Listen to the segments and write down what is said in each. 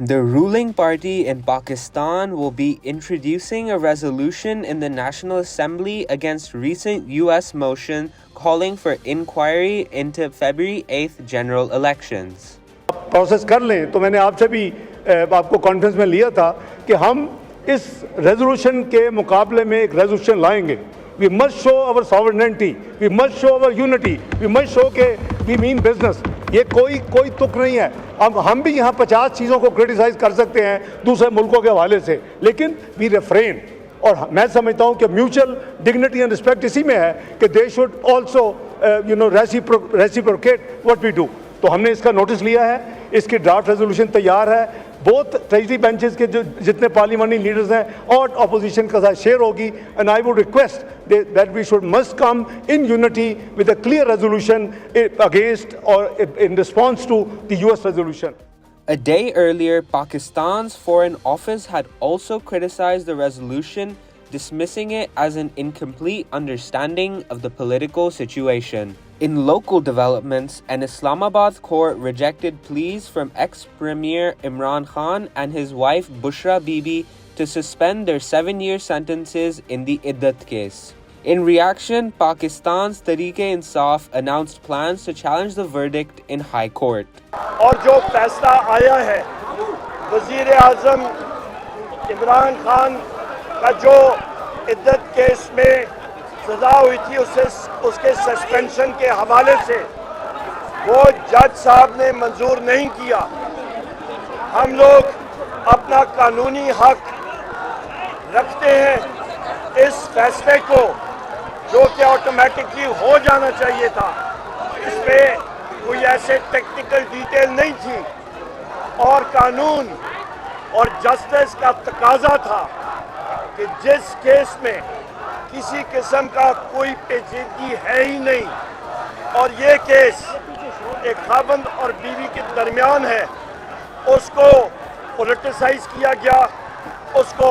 The ruling party in Pakistan will be introducing a resolution in the National Assembly against recent US motion calling for inquiry into February 8th general elections. Process कर लें तो मैंने आपसे भी आपको conference में लिया था कि हम इस रेजोल्यूशन के मुकाबले में एक रेजोल्यूशन लाएंगे. We must show our sovereignty, we must show our unity, we must show कि we mean business. ये कोई तुक नहीं है. अब हम भी यहाँ 50 चीज़ों को क्रिटिसाइज कर सकते हैं दूसरे मुल्कों के हवाले से, लेकिन वी रिफ्रेन. और मैं समझता हूँ कि म्यूचुअल डिग्निटी एंड रिस्पेक्ट इसी में है कि they should also reciprocate what we do. तो हमने इसका नोटिस लिया है, इसकी ड्राफ्ट रेजोल्यूशन तैयार है. बोथ ट्रेजरी बेंचेस के जो जितने पार्लियामेंट्री लीडर्स हैं और अपोजिशन के साथ शेयर होगी. And I would request that we should must come in unity with a clear resolution against or in response to the US resolution. A day earlier, Pakistan's Foreign Office had also criticized the resolution, dismissing it as an incomplete understanding of the political situation. In local developments, an Islamabad court rejected pleas from ex-Premier Imran Khan and his wife Bushra Bibi to suspend their 7-year sentences in the 𝐒𝐻𝐬𝐻 case. In reaction, Pakistan's 𝐃𝐚𝐰𝐬 announced plans to challenge the verdict in High Court. और जो फैसला आया है वज़ीर आज़म इमरान खान का जो 𝐒𝐻𝐬𝐻 case में सज़ा हुई थी उसके सस्पेंशन के हवाले से वो जज साहब ने मंजूर नहीं किया. हम लोग अपना कानूनी हक रखते हैं इस फैसले को जो कि ऑटोमेटिकली हो जाना चाहिए था. इसमें कोई ऐसे टेक्निकल डिटेल नहीं थी और कानून और जस्टिस का तकाजा था कि जिस केस में किसी किस्म का कोई पेचीदगी है ही नहीं और ये केस एक खावंद और बीवी के दरमियान है, उसको पॉलिटिसाइज किया गया, उसको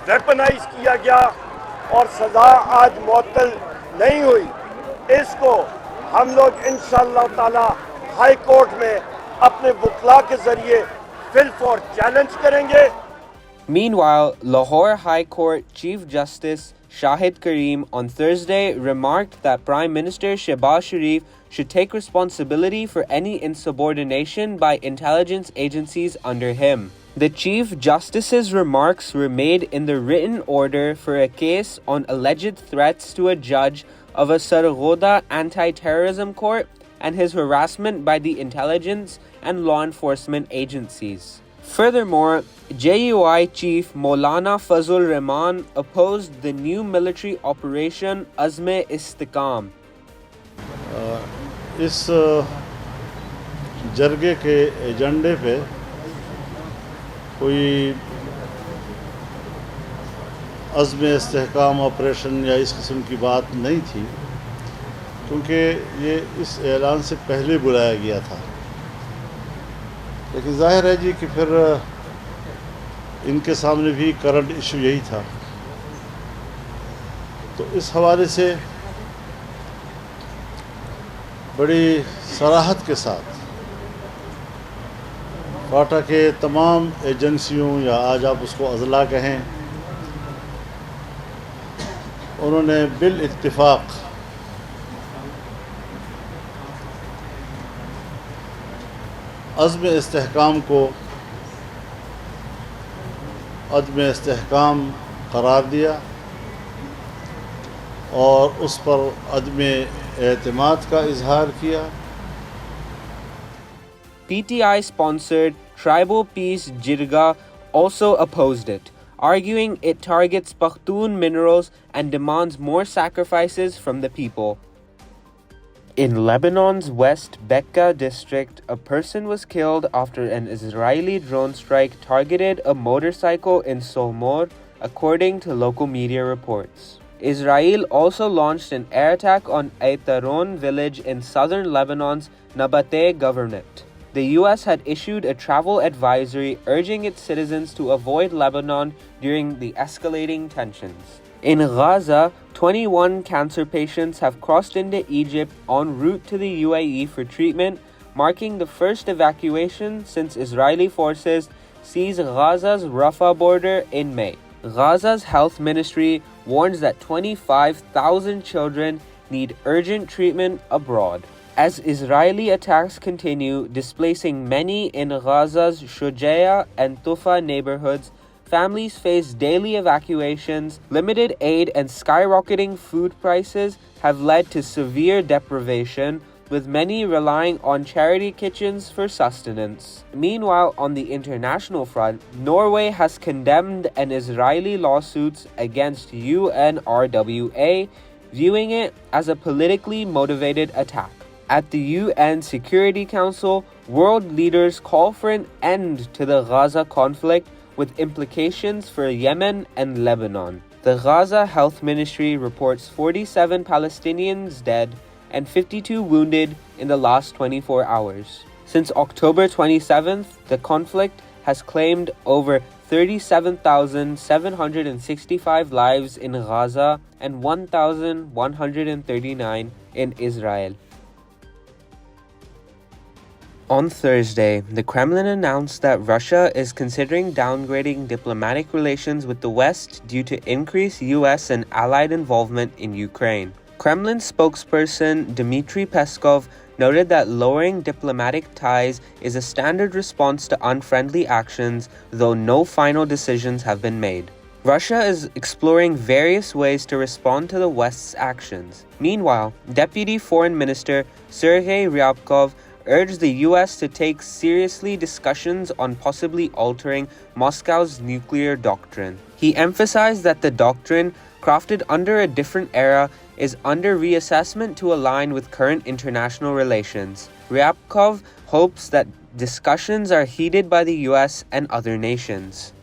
वेपनाइज किया गया और सज़ा आज मुअत्तल नहीं हुई. इसको हम लोग इंशाअल्लाह ताला हाई कोर्ट में अपने वकला के जरिए फिल फॉर चैलेंज करेंगे. Meanwhile, Lahore High Court Chief Justice Shahid Karim on Thursday remarked that Prime Minister Shehbaz Sharif should take responsibility for any insubordination by intelligence agencies under him. The Chief Justice's remarks were made in the written order for a case on alleged threats to a judge of a Sargodha anti-terrorism court and his harassment by the intelligence and law enforcement agencies. Furthermore, JUI Chief Maulana Fazul Rahman opposed the new military operation 𝐒𝐭𝐲𝐬. इस जरगे के एजेंडे पे कोई अज़्म इस्तेहकाम operation या इस किस्म की बात नहीं थी, क्योंकि ये इस ऐलान से पहले बुलाया गया था. लेकिन ज़ाहिर है जी कि फिर इनके सामने भी करंट इशू यही था. तो इस हवाले से बड़ी सराहत के साथ फाटा के तमाम एजेंसियों या आज आप उसको अज़ला कहें, उन्होंने बिल इत्तिफाक अज़्म इस्तेहकाम को अदम इस्तेहकाम करार दिया और उस पर अदम एतमाद का इजहार किया. PTI-sponsored Tribal Peace Jirga also opposed it, arguing it targets Pakhtun minerals and demands more sacrifices from the people. In Lebanon's West Bekaa district, a person was killed after an Israeli drone strike targeted a motorcycle in Solmor, according to local media reports. Israel also launched an air attack on Aytaron village in southern Lebanon's Nabateh governorate. The US had issued a travel advisory urging its citizens to avoid Lebanon during the escalating tensions. In Gaza, 21 cancer patients have crossed into Egypt en route to the UAE for treatment, marking the first evacuation since Israeli forces sees Gaza's Rafah border in May. Gaza's health ministry warns that 25,000 children need urgent treatment abroad. As Israeli attacks continue, displacing many in Gaza's Shujaia and Tufa neighborhoods, families face daily evacuations. Limited aid and skyrocketing food prices have led to severe deprivation, with many relying on charity kitchens for sustenance. Meanwhile, on the international front, Norway has condemned an Israeli lawsuit against UNRWA, viewing it as a politically motivated attack. At the UN Security Council, world leaders call for an end to the Gaza conflict, with implications for Yemen and Lebanon. The Gaza Health Ministry reports 47 Palestinians dead and 52 wounded in the last 24 hours. Since October 27th, the conflict has claimed over 37,765 lives in Gaza and 1,139 in Israel. On Thursday, the Kremlin announced that Russia is considering downgrading diplomatic relations with the West due to increased US and allied involvement in Ukraine. Kremlin spokesperson Dmitry Peskov noted that lowering diplomatic ties is a standard response to unfriendly actions, though no final decisions have been made. Russia is exploring various ways to respond to the West's actions. Meanwhile, Deputy Foreign Minister Sergei Ryabkov urged the US to take seriously discussions on possibly altering Moscow's nuclear doctrine. He emphasized that the doctrine, crafted under a different era, is under reassessment to align with current international relations. Ryabkov hopes that discussions are heeded by the US and other nations.